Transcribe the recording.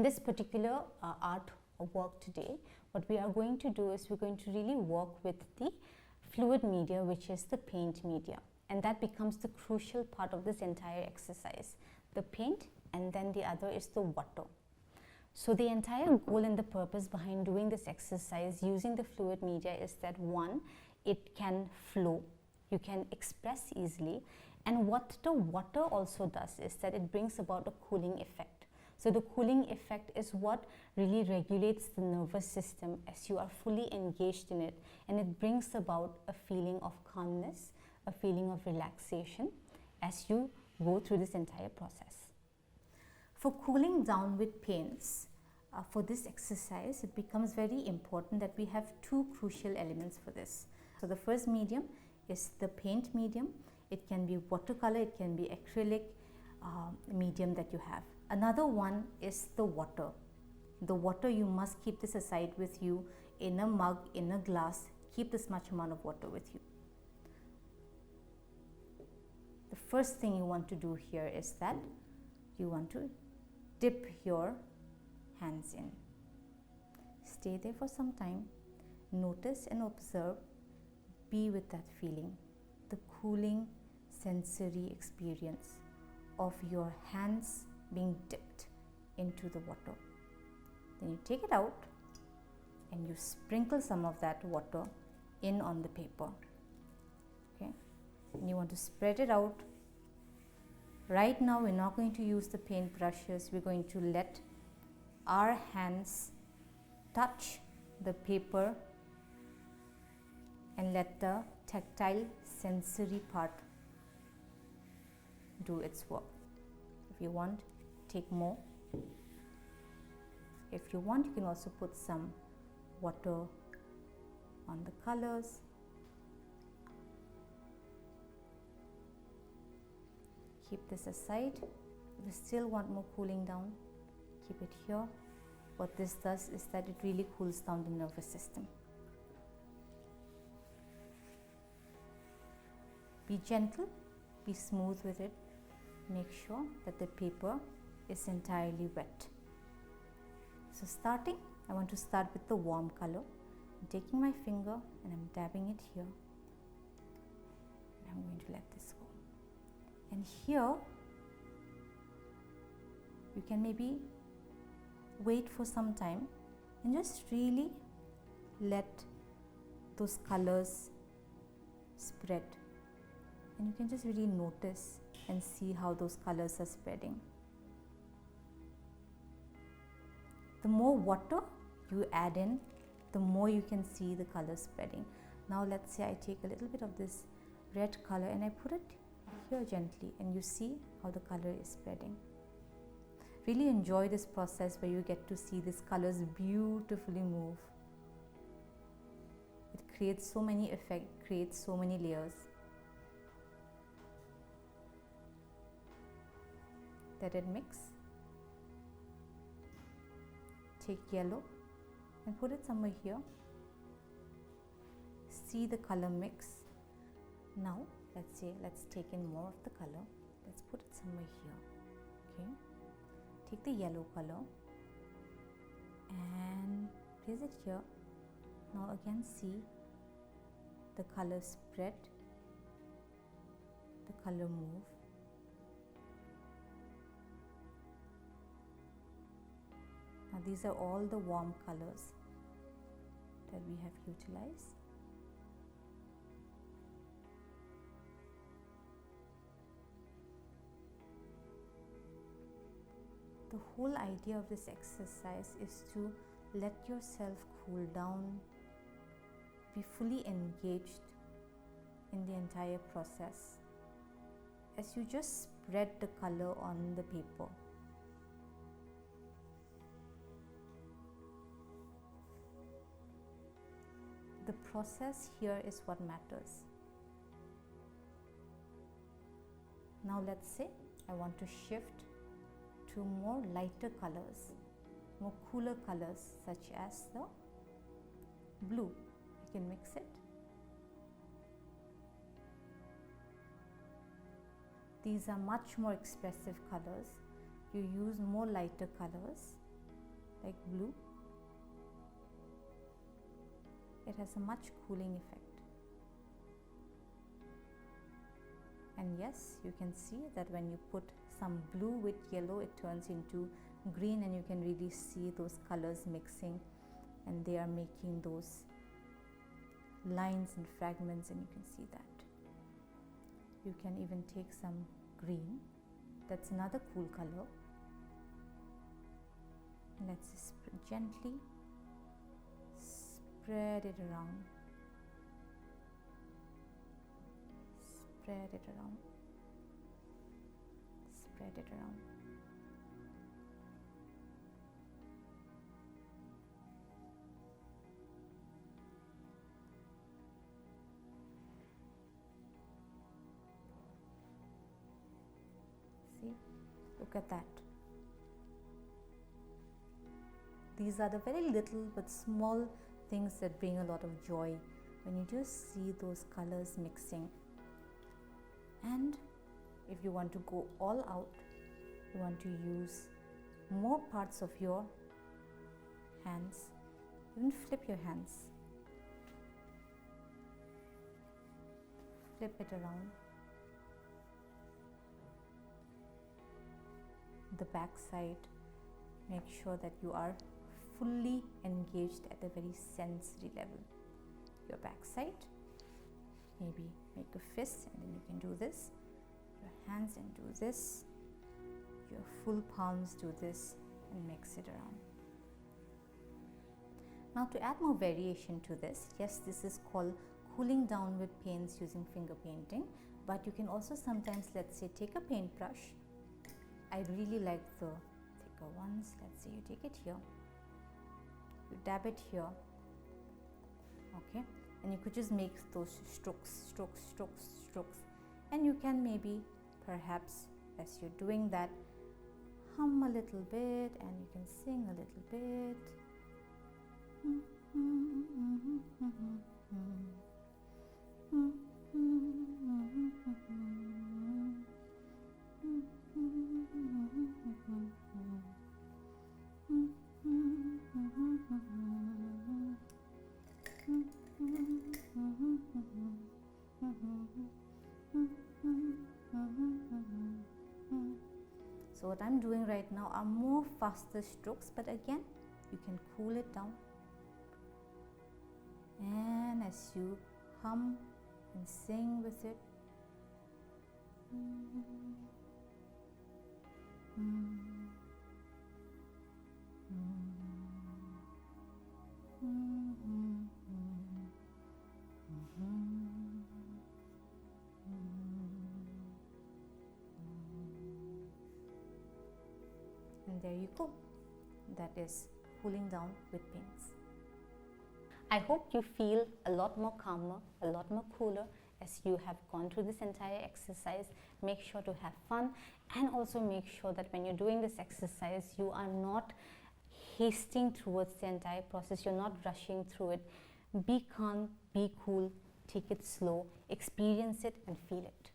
in this particular art work today, what we are going to do is we're going to really work with the fluid media, which is the paint media, and that becomes the crucial part of this entire exercise. The paint, and then the other is the water. So the entire goal and the purpose behind doing this exercise using the fluid media is that, one, it can flow, you can express easily, and what the water also does is that it brings about a cooling effect. So the cooling effect is what really regulates the nervous system as you are fully engaged in it, and it brings about a feeling of calmness, a feeling of relaxation as you go through this entire process. For cooling down with paints, for this exercise, it becomes very important that we have two crucial elements for this. So the first medium is the paint medium. It can be watercolor, it can be acrylic medium that you have. Another one is the water. The water, you must keep this aside with you in a mug, in a glass. Keep this much amount of water with you. The first thing you want to do here is that you want to dip your hands in. Stay there for some time. Notice and observe. Be with that feeling, the cooling sensory experience of your hands being dipped into the water. Then you take it out and you sprinkle some of that water in on the paper. Okay, and you want to spread it out. Right now we're not going to use the paint brushes. We're going to let our hands touch the paper and let the tactile sensory part do its work. If you want, take more. If you want, you can also put some water on the colors. Keep this aside. If you still want more cooling down, keep it here. What this does is that it really cools down the nervous system. Be gentle, be smooth with it. Make sure that the paper is entirely wet. So starting, I want to start with the warm color. I'm taking my finger and I'm dabbing it here. And I'm going to let this go. And here, you can maybe wait for some time and just really let those colors spread. And you can just really notice and see how those colors are spreading. The more water you add in, the more you can see the colors spreading. Now let's say I take a little bit of this red color and I put it here gently, and you see how the color is spreading. Really enjoy this process where you get to see these colors beautifully move. It creates so many effects, creates so many layers. Let it mix. Take yellow and put it somewhere here. See the color mix. Now let's take in more of the color. Let's put it somewhere here. Okay. Take the yellow color and place it here. Now again see the color spread, the color move. Now these are all the warm colors that we have utilized. The whole idea of this exercise is to let yourself cool down, be fully engaged in the entire process as you just spread the color on the paper. The process here is what matters. Now let's say I want to shift to more lighter colors, more cooler colors such as the blue. You can mix it. These are much more expressive colors. You use more lighter colors like blue, it has a much cooling effect. And yes, you can see that when you put some blue with yellow, it turns into green, and you can really see those colors mixing, and they are making those lines and fragments, and you can see that. You can even take some green, that's another cool color. Let's just gently spread it around. Spread it around. Spread it around. See, look at that. These are the very little but small things that bring a lot of joy when you just see those colors mixing. And if you want to go all out, you want to use more parts of your hands, even flip your hands. Flip it around. The back side, make sure that you are fully engaged at a very sensory level. Your back side, maybe make a fist, and then you can do this. Your hands, and do this. Your full palms, do this, and mix it around. Now, to add more variation to this, yes, this is called cooling down with paints using finger painting, but you can also sometimes, let's say, take a paintbrush. I really like the thicker ones. Let's say you take it here, you dab it here, okay, and you could just make those strokes, strokes, strokes, strokes, and you can maybe, perhaps, as you're doing that, hum a little bit, and you can sing a little bit. So what I'm doing right now are more faster strokes, but again, you can cool it down. And as you hum and sing with it, and there you go. That is cooling down with paints. I hope you feel a lot more calmer, a lot more cooler as you have gone through this entire exercise. Make sure to have fun, and also make sure that when you're doing this exercise, you are not hasting towards the entire process. You're not rushing through it. Be calm, be cool, take it slow, experience it and feel it.